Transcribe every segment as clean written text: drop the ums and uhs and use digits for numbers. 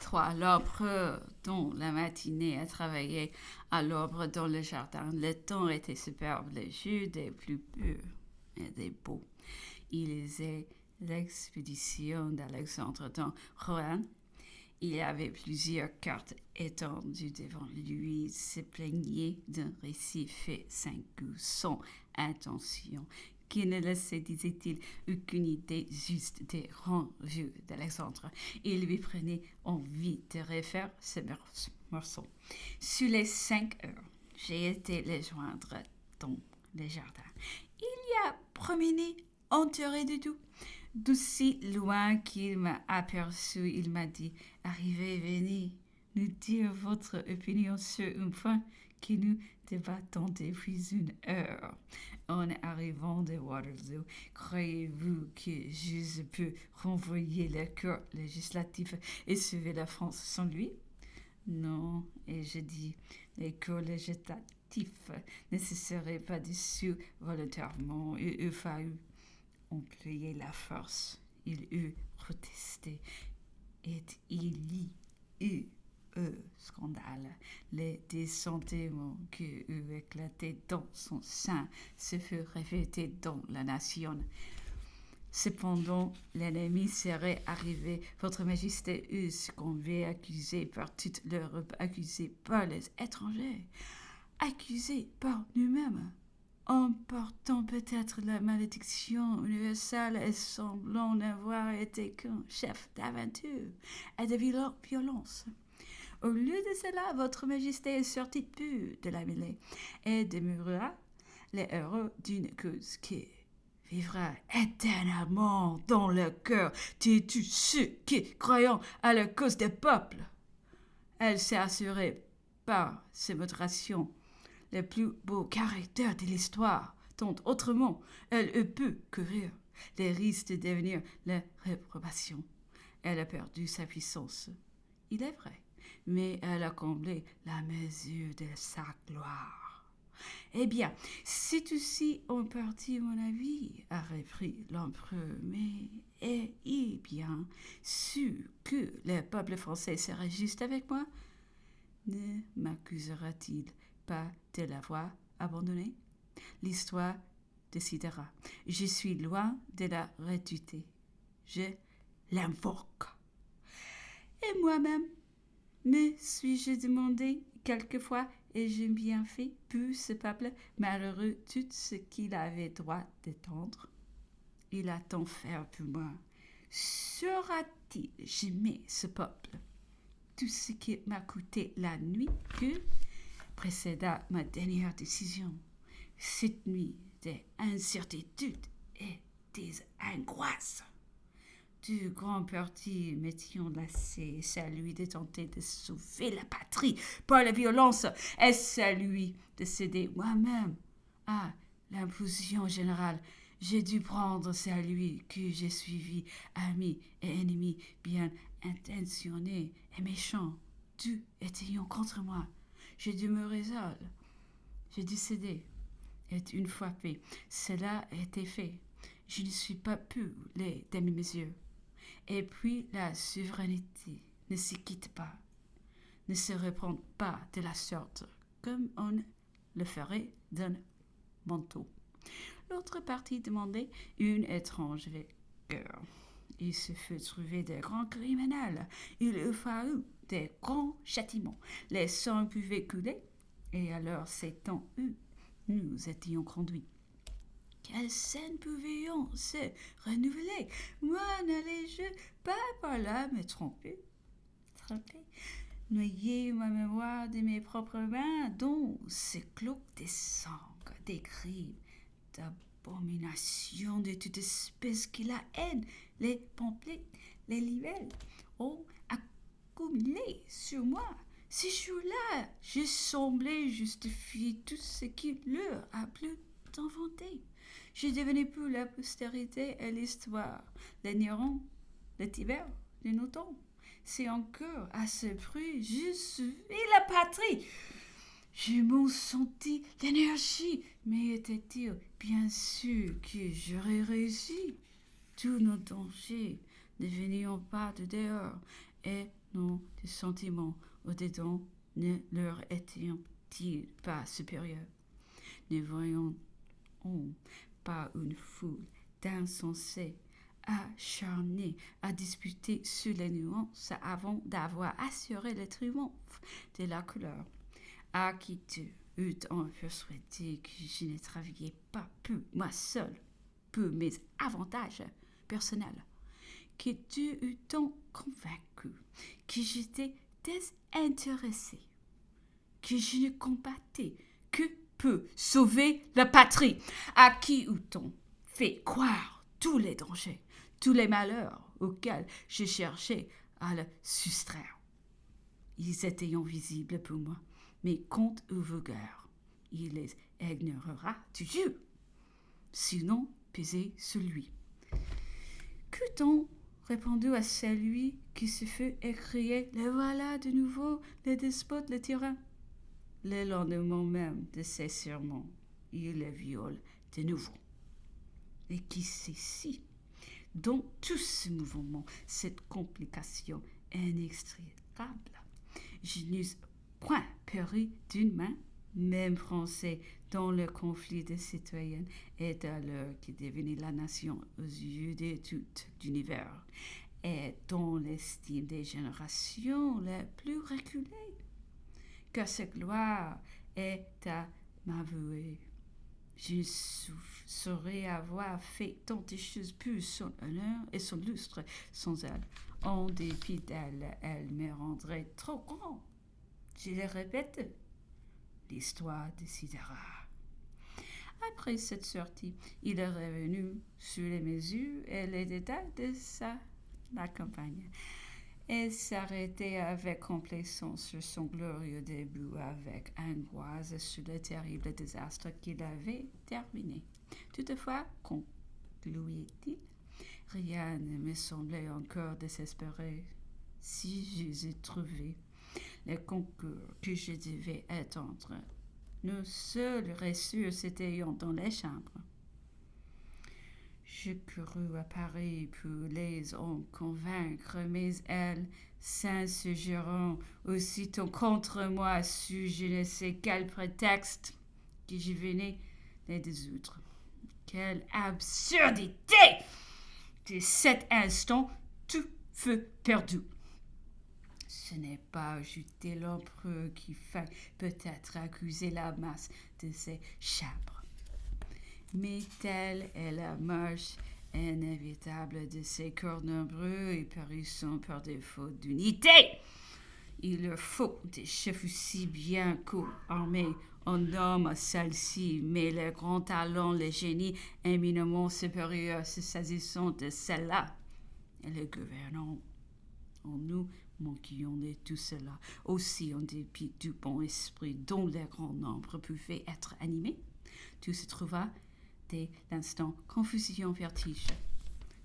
3. L'empereur, dont la matinée a travaillé à l'ombre dans le jardin. Le temps était superbe, les jeux des plus purs et des beaux. Il lisait l'expédition d'Alexandre dans Rohan. Il y avait plusieurs cartes étendues devant lui. Il se plaignait d'un récit fait sans goût, sans intention, qui ne laissait, disait-il, aucune idée juste des rangs vieux d'Alexandre. Il lui prenait envie de refaire ce morceau. Sur les 5 heures, j'ai été les joindre dans le jardin. Il y a promené entouré de tout. D'aussi loin qu'il m'a aperçu, il m'a dit « Arrivez, venez nous dire votre opinion sur un point que nous débattons depuis 1 heure. En arrivant de Waterloo, croyez-vous que je peux renvoyer le corps législatif et sauver la France sans lui? Non, et je dis, les corps législatifs ne se seraient pas dissous volontairement et il fallu employer la force. Il eut protesté et il y eut scandale. Les dissentiments qui eut éclaté dans son sein se furent répétés dans la nation. Cependant, l'ennemi serait arrivé. Votre Majesté eut succombé, accusé par toute l'Europe, accusé par les étrangers, accusé par nous-mêmes, en portant peut-être la malédiction universelle et semblant n'avoir été qu'un chef d'aventure et de violence. Au lieu de cela, votre Majesté est sortie pure de la mêlée et demeura les héros d'une cause qui vivra éternellement dans le cœur de tous ceux qui, croyant à la cause des peuples, elle s'est assurée par ses modérations les plus beaux caractères de l'histoire, dont autrement elle eût pu courir les risques de devenir la réprobation. Elle a perdu sa puissance, il est vrai, mais elle a comblé la mesure de sa gloire. Eh bien, c'est aussi en partie mon avis, a repris l'empereur, mais est-il bien sûr que le peuple français serait juste avec moi? Ne m'accusera-t-il pas de l'avoir abandonné? L'histoire décidera. Je suis loin de la redouter. Je l'invoque. Et moi-même, me suis-je demandé quelquefois, ai-je bien fait pour ce peuple malheureux tout ce qu'il avait droit d'étendre? Il a tant fait pour moi. Saura-t-il jamais ce peuple? Tout ce qui m'a coûté la nuit que précéda ma dernière décision, cette nuit des incertitudes et des angoisses. Du grand parti m'étions lassés, celui de tenter de sauver la patrie par la violence et celui de céder moi-même à l'imposition générale. J'ai dû prendre celui que j'ai suivi, amis et ennemis bien intentionnés et méchants, tous étant contre moi. J'ai dû me résoudre, j'ai dû céder. Et une fois fait, cela a été fait. Je ne suis pas plus les demi-mesures. Et puis la souveraineté ne se quitte pas, ne se répand pas de la sorte, comme on le ferait d'un manteau. L'autre partie demandait une étrange vigueur. Il se fut trouvé des grands criminels. Il eût fallu des grands châtiments. Les sangs pouvaient couler, et alors ces temps nous étions conduits. Quelle scène pouvions se renouveler? Moi, n'allais-je pas par là me tromper? Noyer ma mémoire de mes propres mains, dont ce cloque des sangs, des crimes, d'abominations de toute espèce que la haine, les pamphlets, les libelles ont accumulé sur moi. Ces jours-là, je semblais justifier tout ce qui leur a plu d'inventer. Je devenais pour la postérité et l'histoire. Les Néron, les Tibère, les Notons. C'est encore à ce prix, je suis la patrie. Je m'en sentis l'énergie, mais était-il bien sûr que j'aurais réussi? Tous nos dangers ne venaient pas de dehors, et Non, des sentiments au-dedans ne leur étaient-ils pas supérieurs? Ne voyons-on pas une foule d'insensés acharnés à disputer sur les nuances avant d'avoir assuré le triomphe de la couleur? À qui tu eût-on persuadé que je ne travaillais pas peu, moi seul, peu mes avantages personnels? Que tu eût-on convaincu que j'étais désintéressé, que je ne combattais que peu sauver la patrie? À qui eût-on fait croire tous les dangers, tous les malheurs auxquels je cherchais à le soustraire? Ils étaient invisibles pour moi, mais compte ou vulgaire, il les ignorera toujours, sinon peser sur lui. Que-t-on répondu à celui qui se fut écrié « Le voilà de nouveau, le despote, le tyran ». Le lendemain même de ses sermons, il le viole de nouveau. Et qui c'est si, dans tout ce mouvement, cette complication inextricable, je n'eusse point péri d'une main, même français, dans le conflit des citoyennes est à l'heure qui devenait la nation aux yeux de tout l'univers, et dont l'estime des générations les plus reculées, que cette gloire est à m'avouer. Je ne saurais avoir fait tant de choses pour son honneur et son lustre sans elle. En dépit d'elle, elle me rendrait trop grand. Je le répète, l'histoire décidera. Après cette sortie, il est revenu sur les mesures et les détails de la campagne, et s'arrêtait avec complaisance sur son glorieux début, avec angoisse sur le terrible désastre qu'il avait terminé. Toutefois, concluait-il, rien ne me semblait encore désespéré. Si j'eusse trouvé les concours que je devais attendre, nous seuls ressurent s'étayant dans les chambres. Je courus à Paris pour les en convaincre, mais elles s'insurgeront aussitôt contre moi sous je ne sais quel prétexte que je venais les désoudre. Quelle absurdité! De cet instant, tout fut perdu. Ce n'est pas ajouter l'empereur qui fait peut-être accuser la masse de ses chambres, mais telle est la marche inévitable de ces corps nombreux et périssant par défaut d'unité. Il leur faut des chefs aussi bien qu'armés en hommes celle-ci, mais les grands talents, les génies éminemment supérieurs se saisissant de celle-là et les gouvernants. En nous manquions de tout cela, aussi en dépit du bon esprit dont le grand nombre pouvait être animé. Tout se trouva dès l'instant confusion, vertige,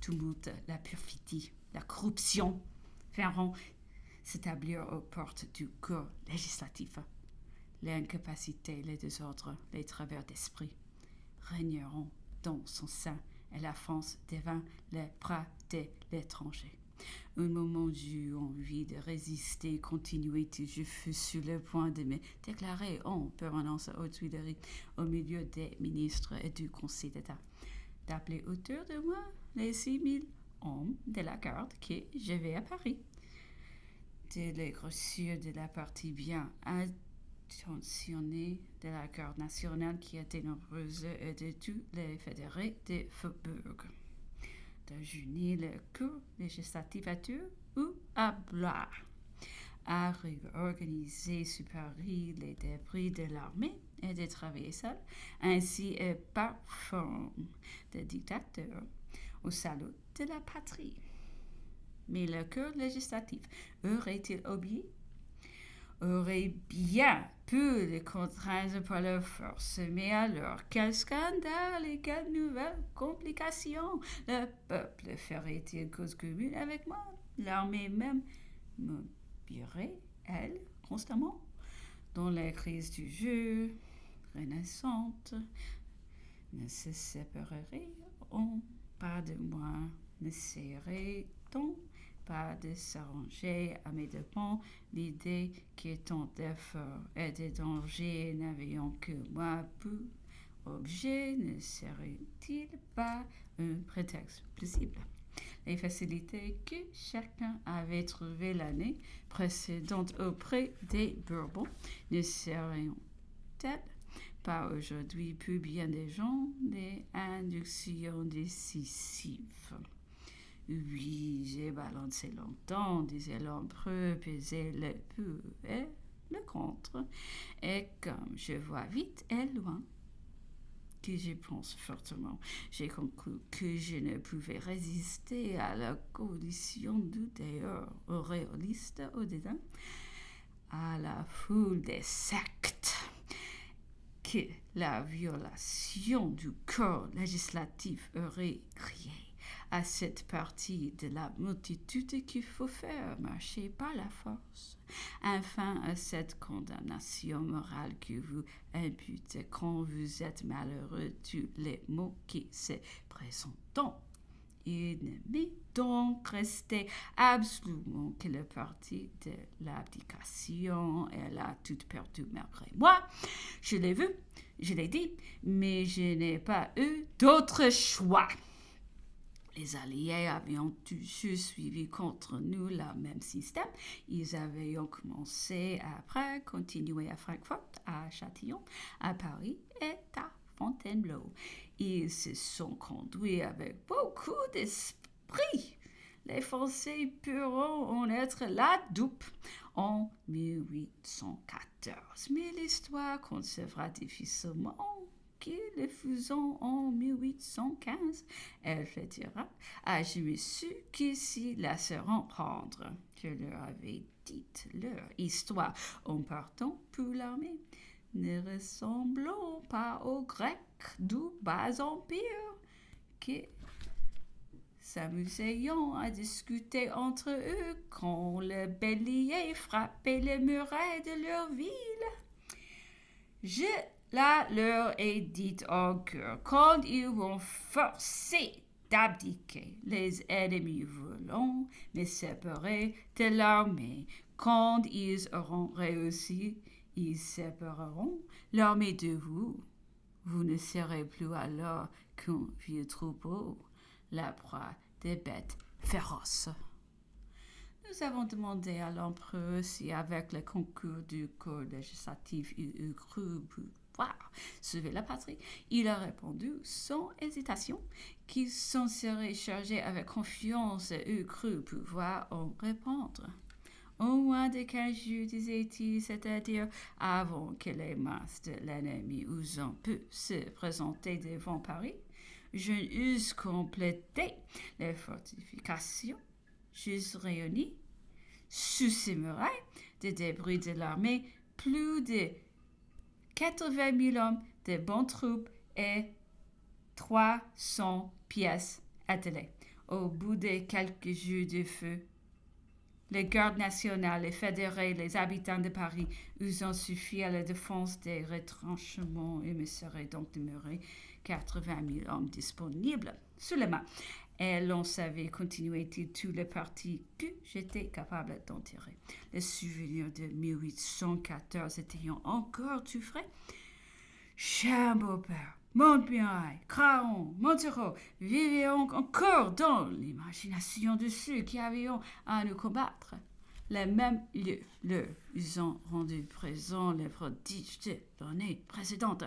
tumulte, la perfidie, la corruption feront s'établir aux portes du corps législatif. L'incapacité, le désordre, les travers d'esprit régneront dans son sein et la France devint le bras de l'étranger. Un moment j'eus envie de résister, continuer, je fus sur le point de me déclarer en permanence aux Tuileries, au milieu des ministres et du Conseil d'État, d'appeler autour de moi les 6000 hommes de la garde que j'avais à Paris, de les grossir de la partie bien intentionnée de la garde nationale qui était nombreuse et de tous les fédérés des faubourgs, de journir le cours législatif à Tours ou à Blois, à réorganiser sur Paris les débris de l'armée et de travailler seul, ainsi et par forme de dictateur, au salut de la patrie. Mais le corps législatif aurait-il obéi? Aurait bien pu les contraindre par leur force, mais alors quel scandale et quelle nouvelle complication! Le peuple ferait-il cause commune avec moi? L'armée même m'oublierait, elle, constamment, dans les crises du jeu renaissantes, ne se séparerait-on pas de moi, ne serait-on pas de s'arranger à mes dépens. L'idée que tant d'efforts et de dangers n'avaient que moi pour objet ne serait-il pas un prétexte possible? Les facilités que chacun avait trouvées l'année précédente auprès des Bourbons ne seraient-elles pas aujourd'hui pour bien des gens des inductions décisives? Oui, j'ai balancé longtemps, disait l'empereur, pesé le pour et le contre, et comme je vois vite et loin, que j'y pense fortement, j'ai conclu que je ne pouvais résister à la coalition du dehors, aux réalistes au dedans, à la foule des sectes, que la violation du corps législatif aurait créé, à cette partie de la multitude qu'il faut faire marcher par la force. Enfin, à cette condamnation morale que vous imputez quand vous êtes malheureux, tous les mots qui se présentent. Il ne m'est donc resté absolument que le parti de l'abdication. Elle a tout perdu malgré moi. Je l'ai vu, je l'ai dit, mais je n'ai pas eu d'autre choix. Les Alliés avaient toujours suivi contre nous le même système. Ils avaient commencé à Prague, continué à Francfort, à Châtillon, à Paris et à Fontainebleau. Ils se sont conduits avec beaucoup d'esprit. Les Français pourront en être la dupe en 1814, mais l'histoire conservera difficilement qu'ils le faisons en 1815. Elle dira, je me suis que s'ils la seront prendre. Je leur avais dit leur histoire en partant pour l'armée. Ne ressemblons pas aux Grecs du bas empire qui s'amusaient à discuter entre eux quand le bélier frappait les murailles de leur ville. Je leur ai dit encore, quand ils vont forcer d'abdiquer, les ennemis voulons me séparer de l'armée. Quand ils auront réussi, ils sépareront l'armée de vous. Vous ne serez plus alors qu'un vieux troupeau, la proie des bêtes féroces. Nous avons demandé à l'empereur si, avec le concours du corps législatif, il eût cru pouvoir sauver la patrie. Il a répondu sans hésitation qu'il s'en serait chargé avec confiance et eût cru pouvoir en répondre. Au moins de 15 jours, disait-il, c'est-à-dire avant que les masses de l'ennemi usant pu se présenter devant Paris, je eusse complété les fortifications, j'eusse réuni, sous ces murailles, des débris de l'armée, plus de 80 000 hommes de bonnes troupes et 300 pièces attelées. Au bout de quelques jours de feu, les gardes nationales, les fédérés, les habitants de Paris eussent suffi à la défense des retranchements et me seraient donc demeurés 80 000 hommes disponibles sous les mains. Et l'on savait, continuait-il, tous les partis que j'étais capable d'en tirer. Les souvenirs de 1814 étaient encore tout frais. Cher beau-père, Montmirail, Craon, Montereau vivaient encore dans l'imagination de ceux qui avaient à nous combattre. Les mêmes lieux leur ont rendu présents les prodiges de l'année précédente.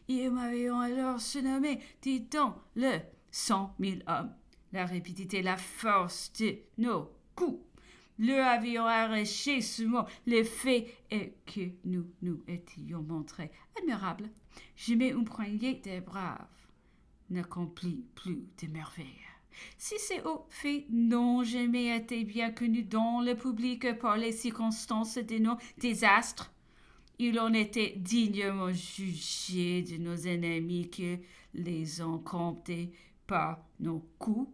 Ils m'avaient alors surnommé, dit-on, le 100 000 hommes. La rapidité, la force de nos coups. Leur avions arraché ce mot. Le fait est que nous étions montrés admirables. Jamais une poignée des braves n'accomplit plus de merveilles. Si c'est au fait n'ont jamais été bien connus dans le public par les circonstances de nos désastres, il en était dignement jugé de nos ennemis que les ont comptés par nos coups.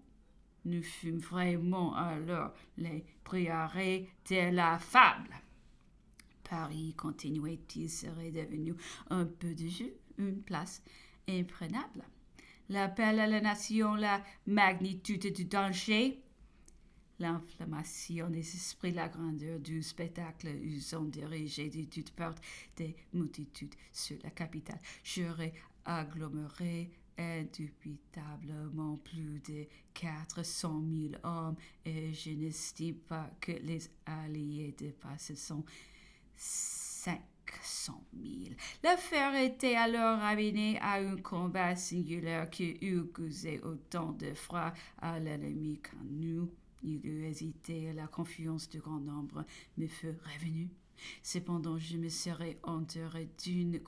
Nous fûmes vraiment alors les priorés de la fable. Paris, continuait-il, serait devenu un peu de jeu, une place imprenable. L'appel à la nation, la magnitude du danger, l'inflammation des esprits, la grandeur du spectacle, ils ont dirigé de toutes parts des multitudes sur la capitale. J'aurais aggloméré indubitablement plus de 400 000 hommes et je n'estime pas que les alliés dépassent 500 000. L'affaire était alors amenée à un combat singulier qui eût causé autant de froid à l'ennemi qu'à nous. Il eut hésité et la confiance du grand nombre me fut revenue. Cependant, je me serais entouré d'une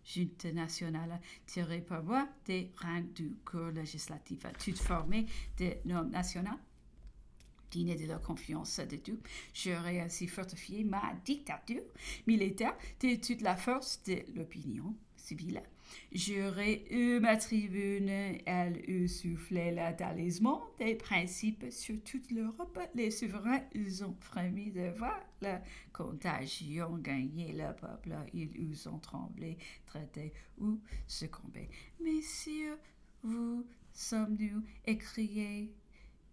junte nationale tirée par moi des rangs du corps législatif, toute formée de normes nationales dignes de la confiance de tout. J'aurais ainsi fortifié ma dictature militaire de toute la force de l'opinion civile. J'aurais eu ma tribune, elle eût soufflé le talisman des principes sur toute l'Europe. Les souverains, ils ont frémi de voir la contagion gagner le peuple. Ils ont tremblé, traité ou succombé. Messieurs, vous sommes-nous écriés?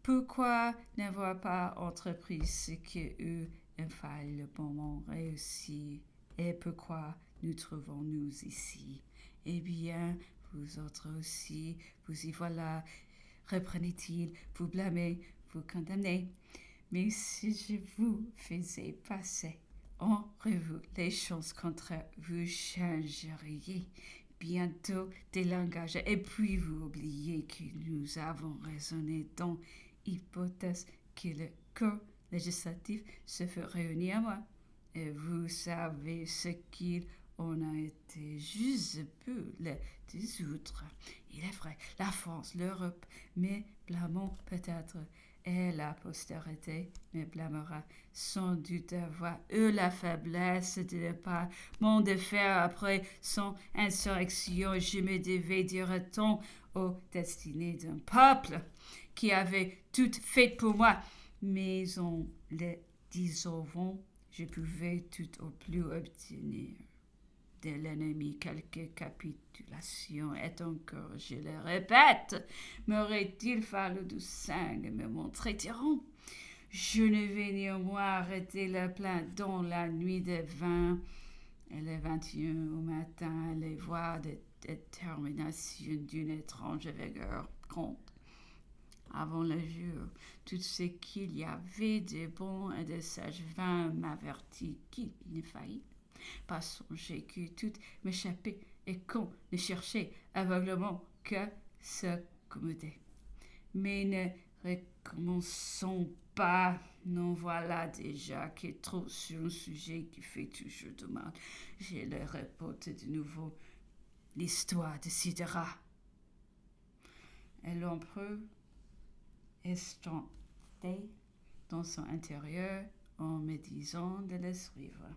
Pourquoi n'avoir pas entrepris ce qui eût infailliblement réussi? Et pourquoi nous trouvons-nous ici? Eh bien, vous autres aussi, vous y voilà, reprenait-il, vous blâmez, vous condamnez. Mais si je vous faisais passer en revue les choses contre vous changeriez bientôt des langages. Et puis vous oubliez que nous avons raisonné dans l'hypothèse que le corps législatif se fait réunir à moi. Et vous savez ce qu'il en a été juste peu les dissoudre. Il est vrai, la France, l'Europe, mais blâmons peut-être, et la postérité me blâmera sans doute avoir eu la faiblesse de ne pas m'en défaire après son insurrection. Je me devais dire-t-on aux destinées d'un peuple qui avait tout fait pour moi, mais en le dissolvant, je pouvais tout au plus obtenir de l'ennemi quelque capitulation. Et encore, je le répète, m'aurait-il fallu du sang me montrer tyran? Je ne vais néanmoins arrêter le plein dans la nuit des 20 et le 21 au matin, les voix de détermination d'une étrange vigueur compte. Avant le jour, tout ce qu'il y avait de bon et de sage vint m'avertit qu'il ne faillit pas songer que tout m'échappait et qu'on ne cherchait aveuglement que s'accommoder. Mais ne recommençons pas, nous voilà déjà que trop sur un sujet qui fait toujours de mal. Je le répète de nouveau, l'histoire décidera. Et l'empereur estompé dans son intérieur en me disant de le suivre.